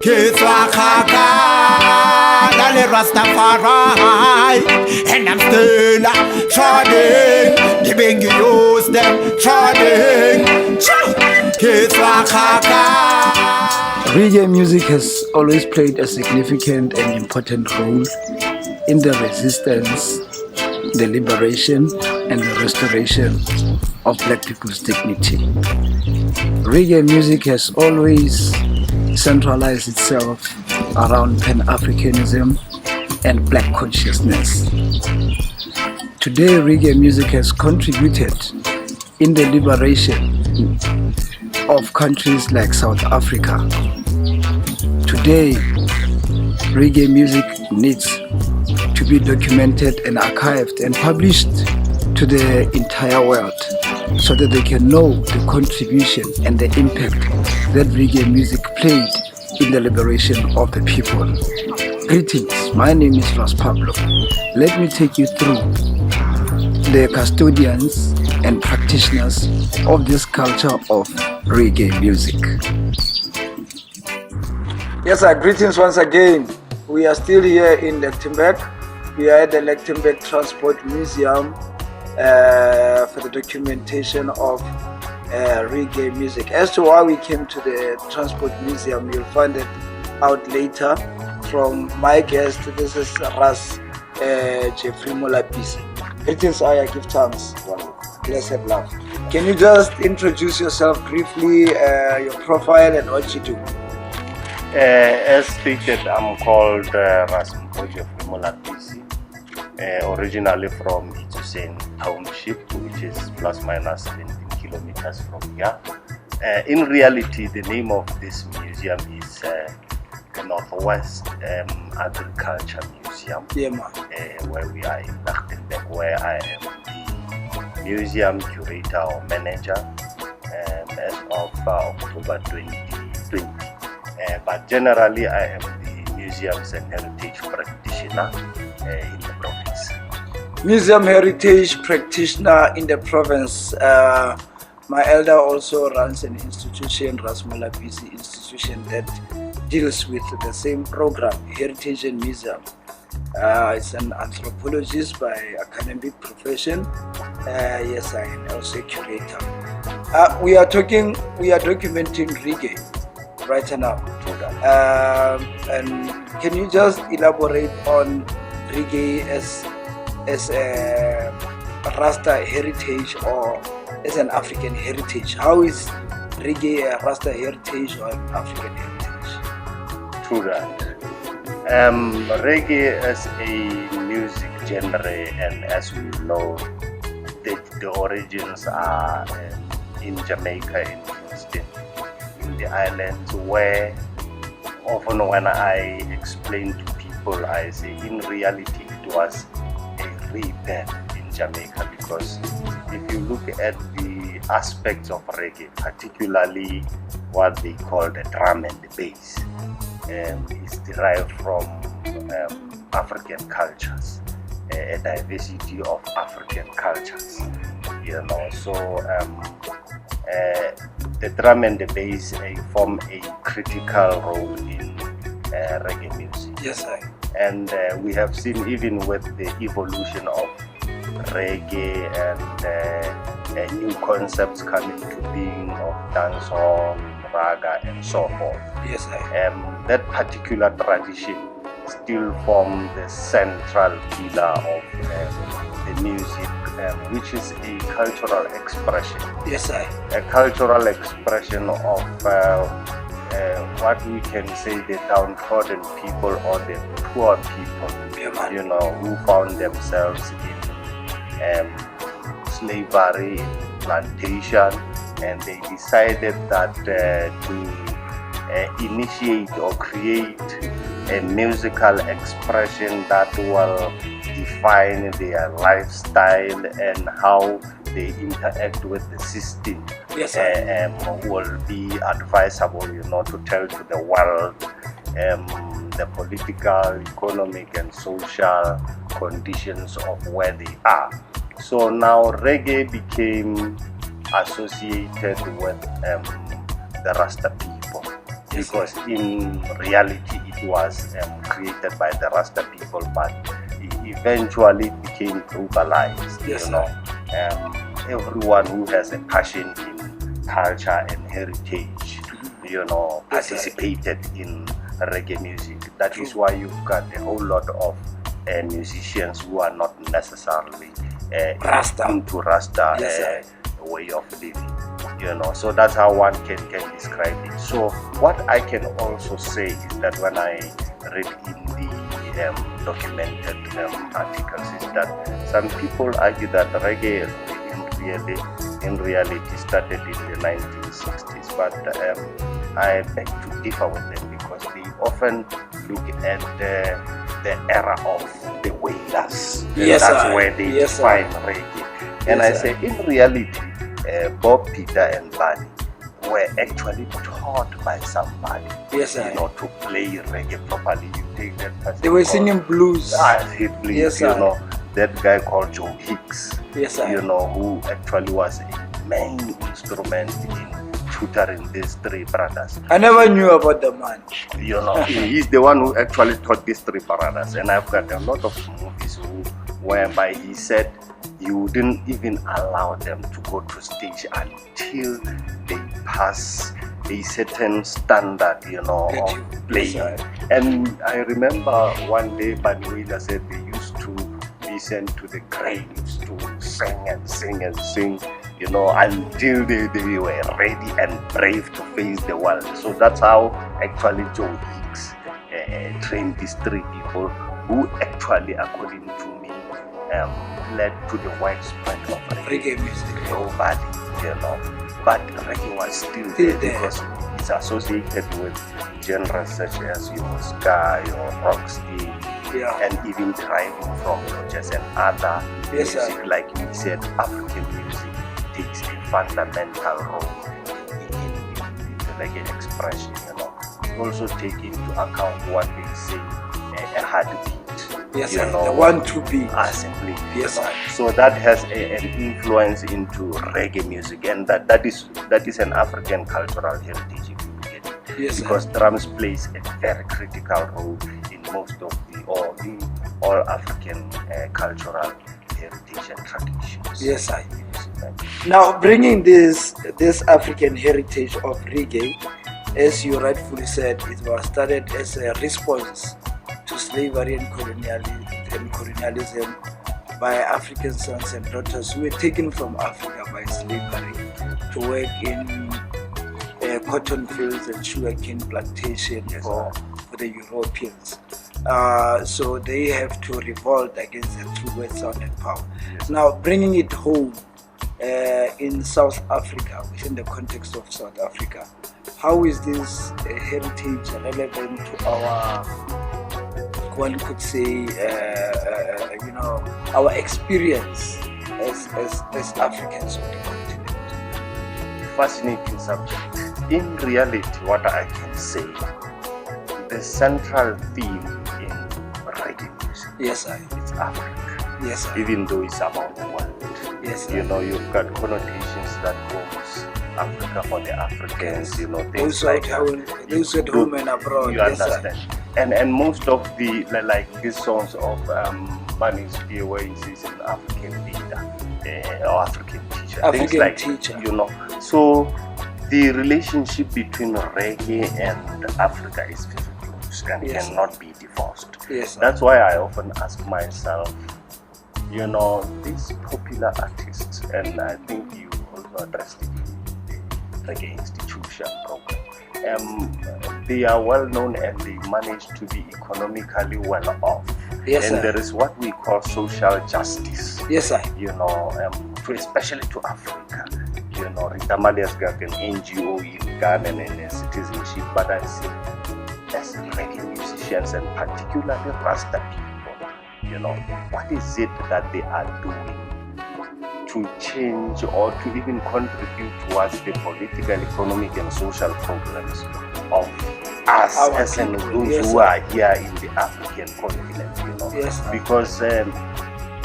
Kiswa Kaka, Dale Rastafari, and I'm still trying, giving you them trying. Kiswa Kaka. Reggae music has always played a significant and important role in the resistance, the liberation, and the restoration of Black people's dignity. Reggae music has always centralized itself around Pan-Africanism and Black consciousness. Today, reggae music has contributed in the liberation of countries like South Africa. Today, reggae music needs to be documented and archived and published to the entire world so that they can know the contribution and the impact that reggae music played in the liberation of the people. Greetings, my name is Ras Pablo. Let me take you through the custodians and practitioners of this culture of reggae music. Yes, sir. Greetings once again. We are still here in Lichtenberg. We are at the Lichtenberg Transport Museum for the documentation of reggae music. As to why we came to the Transport Museum, you'll find it out later from my guest. This is Ras Molapisi. Greetings, I give thanks. Blessed love. Can you just introduce yourself briefly, your profile and what you do? As stated, I'm called Ras Molapisi, originally from Itusen Township, which is plus minus 17 kilometers from here. In reality, the name of this museum is the Northwest Agriculture Museum, where we are in Lichtenberg, where I am the museum curator or manager as of October 2020. But generally, I am the museums and heritage practitioner in the province. Museum heritage practitioner in the province. My elder also runs an institution, Ras Molapisi institution, that deals with the same program, Heritage and Museum. It's an anthropologist by academic profession. Yes, I am also a curator. We are documenting reggae right now. And can you just elaborate on reggae as a Rasta heritage or as an African heritage? How is reggae a Rasta heritage or an African heritage? True that. Reggae as a music genre, and as we know, the origins are in Jamaica, in Kingston, in the islands, where often when I explain to people, I say in reality it was a rebirth in Jamaica, because if you look at the aspects of reggae, particularly what they call the drum and the bass, is derived from African cultures, a diversity of African cultures, so the drum and the bass form a critical role in reggae music. Yes, sir. And we have seen, even with the evolution of reggae and new concepts coming to being of dancehall, raga, and so forth. Yes, sir. That particular tradition still forms the central pillar of the music, which is a cultural expression. Yes, sir. A cultural expression of what we can say the downtrodden people or the poor people, who found themselves in slavery, plantation, and they decided that to initiate or create a musical expression that will define their lifestyle and how they interact with the system. Yes, will be advisable, to tell to the world the political, economic, and social conditions of where they are. So now reggae became associated with the Rasta people. Yes, because in reality it was created by the Rasta people, but eventually it became globalized. Yes, you know, everyone who has a passion in culture and heritage, you know, Yes, participated in reggae music. That is why you've got a whole lot of musicians who are not necessarily Rasta. into Rasta Yes, way of living. You know, so that's how one can describe it. So what I can also say is that when I read in the documented articles is that some people argue that reggae in reality started in the 1960s, but I beg to differ with them because they often look at the era of the Wailers. Yes, That's sir. where they Yes, sir. define reggae. And Yes, I say in reality, Bob, Peter, and Barney were actually taught by somebody, Yes, sir. you know, to play reggae properly. You take that person They were called- singing blues. he blues, Yes, you sir. know, that guy called Joe Hicks, Yes, sir. you know, who actually was a main instrument in tutoring these three brothers. I never knew about the man. You know, he's the one who actually taught these three brothers, and I've got a lot of movies whereby he said he wouldn't even allow them to go to stage until they pass a certain standard, you know, Get you. of playing. Yes, sir. And I remember one day Banuela said they used to be sent to the graves to sing and sing and sing, you know, until they were ready and brave to face the world. So that's how actually Joe Hicks trained these three people who actually, according to me, led to the widespread of Reggae music. Nobody, you know, but reggae was still there because it's associated with genres such as your ska, your rocksteady, Yeah. and even deriving from jazz and other Yes, music. sir. Like we said, African music takes a fundamental role in the reggae expression, you know. Also take into account what they say a heartbeat. Yes, you sir. know, The 1-2 beat. Simply. Yes, sir. So that has an influence into reggae music, and that is an African cultural heritage, if you look at it. Yes, sir. Because drums plays a very critical role in most of in all African cultural heritage and traditions. Yes, sir. Now, bringing this African heritage of reggae, as you rightfully said, it was started as a response to slavery and colonialism by African sons and daughters who were taken from Africa by slavery to work in cotton fields and sugarcane plantation for the Europeans. So they have to revolt against the true West-sounded power. Yes. Now, bringing it home in South Africa, within the context of South Africa, how is this heritage relevant to our, one could say, our experience as Africans on the continent? Fascinating subject. In reality, what I can say, the central theme in reggae music Yes, sir. is Africa. Yes, sir. Even though it's about the world. Yes, sir. You know, you've got connotations that goes Africa for the Africans, you know, things Those like at that. home, those at home and abroad. You Yes, sir. understand? And most of the these songs of Bunny Spear where he says an African leader or African teacher, things African like teacher. you know. So the relationship between reggae and Africa is very close and Yes, cannot be divorced. Yes, sir. That's why I often ask myself, you know, these popular artists, and I think you also addressed it in the Reggae Institution program. They are well known and they manage to be economically well off. Yes, and sir. there is what we call social justice. Yes, sir. You know, especially to Africa. You know, Rita Mali has got an NGO in Ghana and a citizenship, but I see as reggae musicians and particularly Rasta people, you know, what is it that they are doing to change or to even contribute towards the political, economic and social problems of us Our as in people, those yes, who sir. are here in the African continent, you know. Yes, sir. Because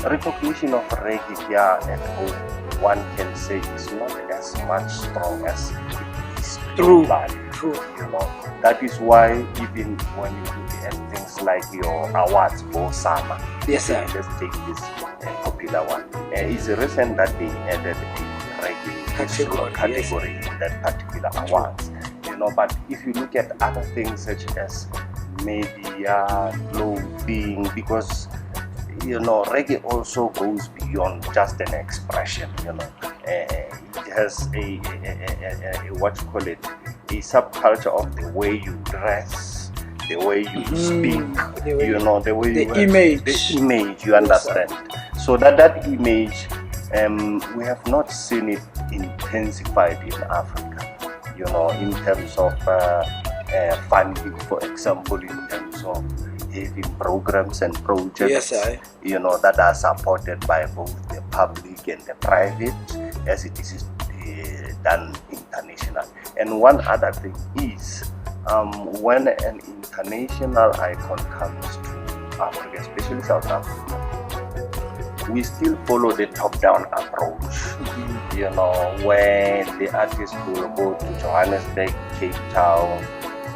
recognition of reggae here at home, one can say is not as much strong as it is True. global. True. You know, that is why even when you look at things like your awards for summer, Yes, sir. let's take this popular one. It's a reason that they added a reggae category in that particular awards. You know, but if you look at other things such as media, clothing, because you know, reggae also goes beyond just an expression. You know, it has a what you call it, a subculture of the way you dress, the way you speak. You know, the way the image. The image. You understand? So that image, we have not seen it intensified in Africa. You know, in terms of funding, for example, in terms of having programs and projects, you know, that are supported by both the public and the private, as it is done international. And one other thing is, when an international icon comes to Africa, especially South Africa, we still follow the top-down approach. You know, when the artist will go to Johannesburg, Cape Town,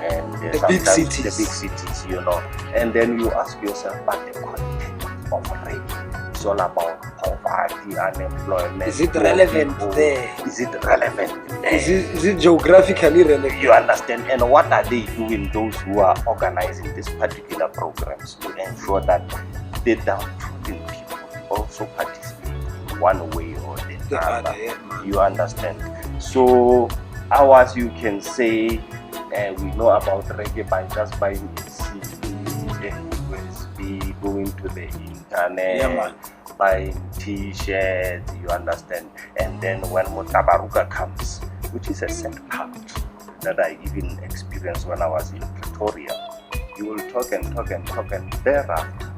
and the big cities, you know, and then you ask yourself, but the content of reggae, it's all about poverty, unemployment. Is it relevant there? Is it relevant there? Is it geographically relevant? You understand? And what are they doing, those who are organizing these particular programs, to ensure that the downtrodden people also participate in one way or the other? You understand? So ours, you can say, we know about reggae by just buying a CD, a USB, going to the internet, buying t-shirts, you understand? And then when Motabaruka comes, which is a set part that I even experienced when I was in Pretoria, you will talk and thereafter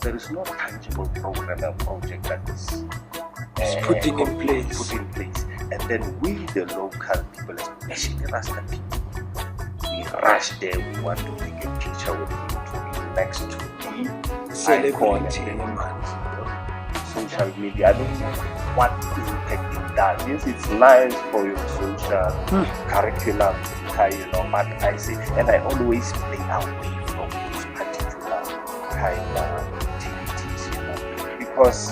there is no tangible program or project that is put in place. And then we, the local people, especially Rasta people, we rush there, we want to take a picture with him to be next to the celebrity. Social media, I don't know what impact it does. Yes, it's nice for your social curriculum, you know, but I say, and I always play away from those particular kind of activities, you know, because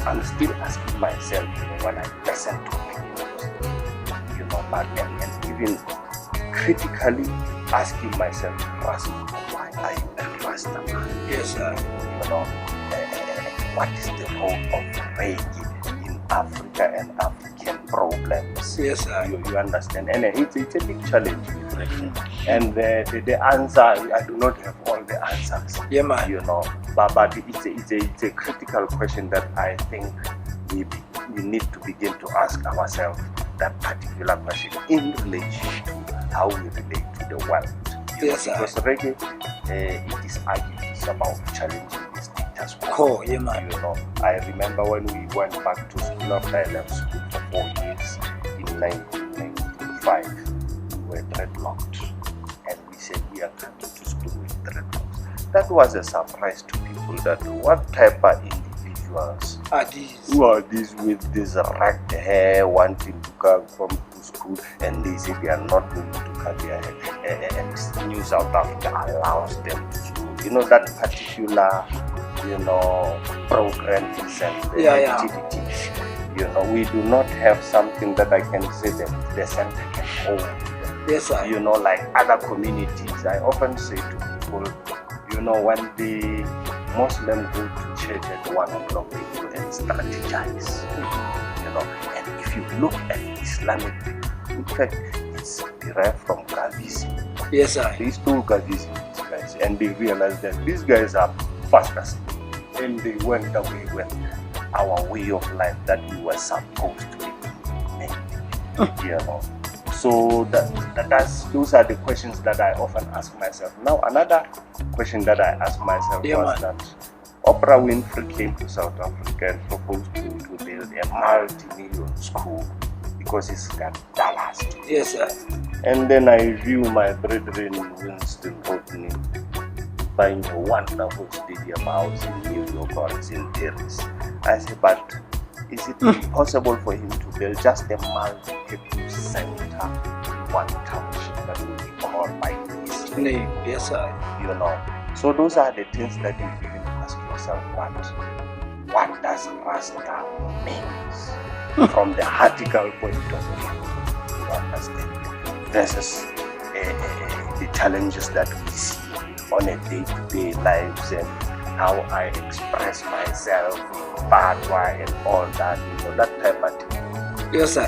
I'm still asking myself, you know, when I listen to it, you know, but and even critically asking myself, Ras, why are you a Rasta man? Yes, sir. You know, what is the role of reggae in Africa and African problems? Yes, sir. You understand? And it's a big challenge with reggae. And the answer, I do not have all the answers. Yeah, man. You know, but it's a critical question that I think we need to begin to ask ourselves that particular question in relation to how we relate to the world. Yes, sir. Because reggae, it is argued, it's about challenging the status quo. Cool, yeah, man. You know, I remember when we went back to school after I left school for 4 years in 1995, we were dreadlocked, and we said we are coming to school with dreadlocks. That was a surprise to people. That what type of individuals are these? Who are these with this ragged hair wanting to come from to school, and they say they are not going to cut their hair, and New South Africa allows them to school. You know, that particular, you know, programs and activities. You know, we do not have something that I can say that the center can hold. Yes, sir. You know, like other communities. I often say to people, you know, when the Muslims go to church at 1 o'clock, they go and strategize. You know, and if you look at Islamic, in fact, it's derived from Galvism. Yes, sir. They stole Galvism, these guys, and they realized that these guys are fastest, and they went away with our way of life that we were supposed to be. You know. So those are the questions that I often ask myself. Now, another question that I asked myself was that Oprah Winfrey came to South Africa and proposed to build a multi-million school because it's got dollars. Yes, sir. And then I view my brethren Winston Rodney buying a wonderful stadium house in New York or it's in Paris. I say, but is it possible for him to build just a multi-purpose center in one township? name. Yes, sir. You know, so those are the things that you even ask yourself, what does Rasta means from the article point of view, you understand, versus the challenges that we see on a day-to-day lives and how I express myself, fatwa and all that, that type of thing. Yes, sir.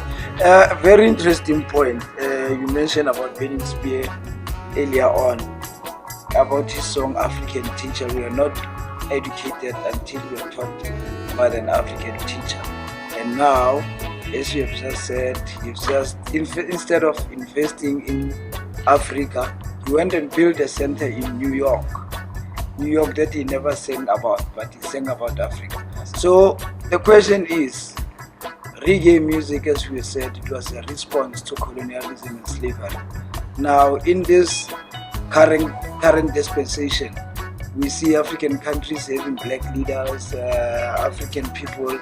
Very interesting point. You mentioned about Benny Spear earlier on about his song African Teacher. We are not educated until we are taught by an African teacher. And now, as you have just said, you've just instead of investing in Africa, you went and built a center in New York that he never sang about, but he sang about Africa. So the question is, reggae music, as we said, it was a response to colonialism and slavery. Now, in this current dispensation, we see African countries having black leaders. African people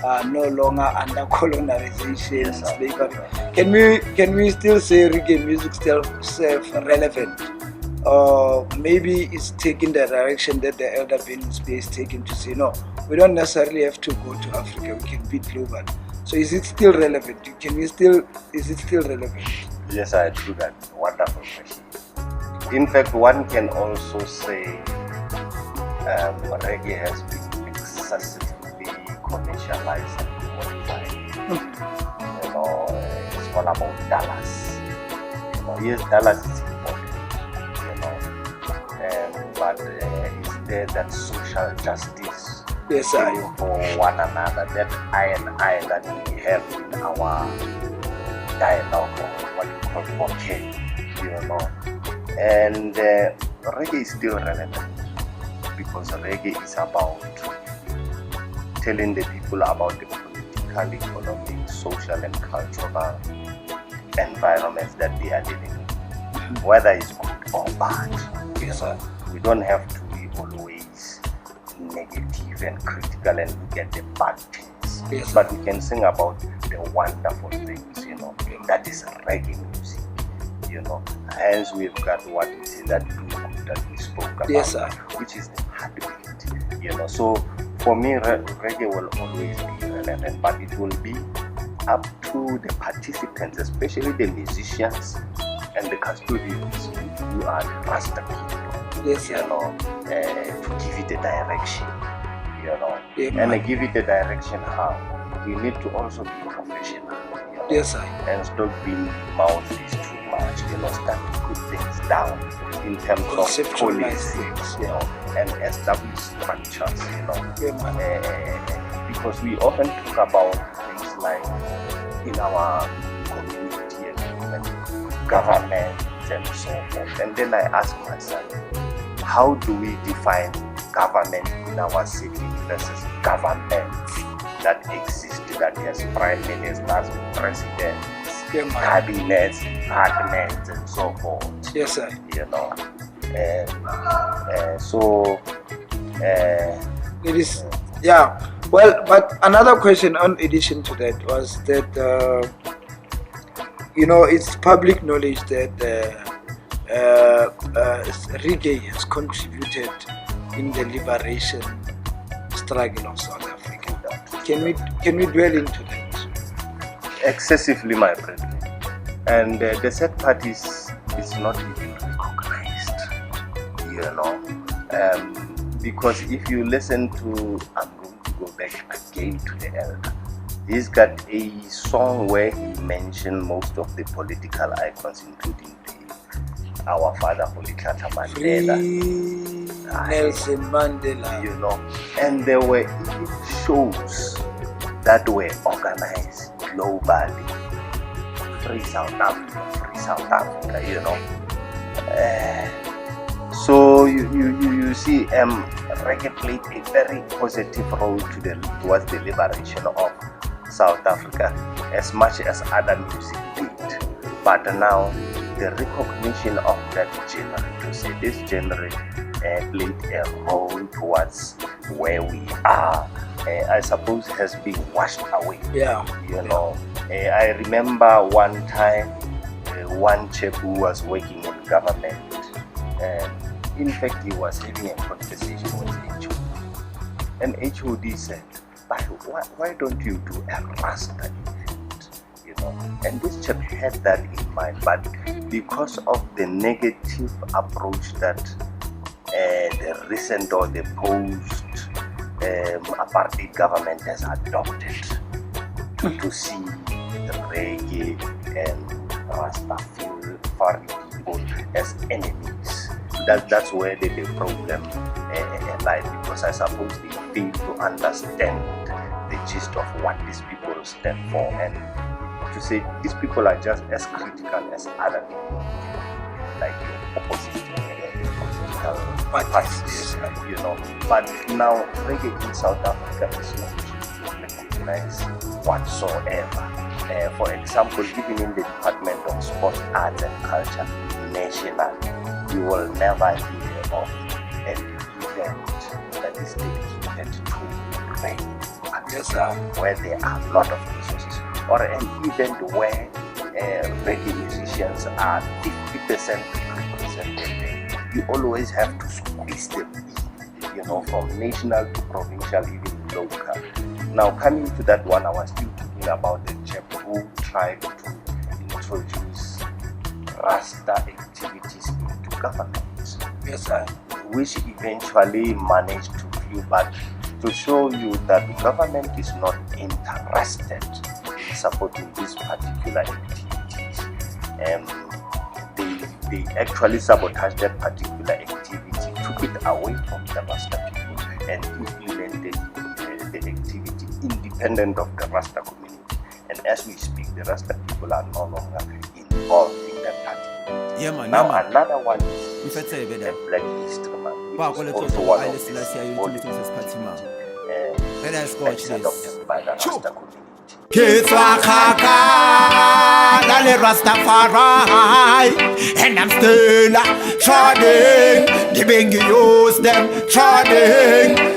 are no longer under colonization and slavery. Can we still say reggae music still relevant? Or maybe it's taking the direction that the elder Benny Spear is taking to say, no, we don't necessarily have to go to Africa, we can be global. So is it still relevant? Is it still relevant? Yes, I do that. Wonderful question. In fact, one can also say reggae has been excessively commercialized and commodified. It's all about dollars. Yes, dollars is important. But is there that social justice for one another, that I that we have in our dialogue, or what you call vocabulary, and reggae is still relevant because reggae is about telling the people about the political, economic, social and cultural environments that they are living in, whether it's good or bad. Yes, sir. We don't have to be always negative and critical and look at the bad things. Yes, but we can sing about the wonderful things, that is reggae music. Hence we've got what we say that we spoke about, yes, sir, which is the heartbeat. So for me, reggae will always be relevant, but it will be up to the participants, especially the musicians and the custodians who are the Rasta people. Yes, to give it a direction, and give it a direction how we need to also be professional, yes, sir, and stop being mouthpiece too much, start to put things down in terms of policies, and establish structures, because we often talk about things like in our community and government and so forth, and then I ask myself, how do we define government in our city versus government that exists, that has prime ministers, presidents, cabinets, departments, and so forth? Yes, sir. So it is, yeah. Well, but another question in addition to that was that it's public knowledge that reggae has contributed in the liberation struggle of South Africa. Can we dwell into that? Excessively, my friend. And the sad part is it's not even recognized, because if you listen to, I'm going to go back again to the elder. He's got a song where he mentioned most of the political icons, including our father, Polikata Mandela, Nelson Mandela, and there were even shows that were organized globally. Free South Africa, So you see, reggae played a very positive role towards the liberation of South Africa, as much as other music did. But now, the recognition of that genre, to say this genre played a role towards where we are, I suppose has been washed away. Yeah. I remember one time, one chap who was working in government In fact, he was having a conversation with HOD. And HOD said, why don't you do a Rasta event? You know, and this chap had that in mind, but because of the negative approach that the recent or the post apartheid government has adopted to see the reggae and Rastafari people as enemies. That's where the problem lies, because I suppose they fail to understand the gist of what these people stand for, and to say these people are just as critical as other people, like opposition political parties, you know. But now reggae in South Africa is not recognized whatsoever. For example, even in the Department of Sports, Arts and Culture, national, you will never hear of an event that is dedicated to reggae, where there are a lot of resources, or an event where reggae musicians are 50% represented. You always have to squeeze them in, you know, from national to provincial, even local. Now, coming to that one, I was still talking about the chap who tried to introduce Rasta activities into government. Yes, sir. Which eventually managed to flew back to show you that the government is not interested in supporting these particular activities. They actually sabotaged that particular activity, took it away from the Rasta people, and implemented the activity independent of the Rasta community. And as we speak, the Rasta people are no longer involved in that party. Yeah, man. Now, Yeah, man. another one is If I say the better. Black History Month, But which is I'm also going one to of let's the say you symbolic to this party, man. Let us go events watch this. adopted by the Rasta community. Kiswa kaka, dale Rastafari, and I'm still trotting. The Bingy use them trotting.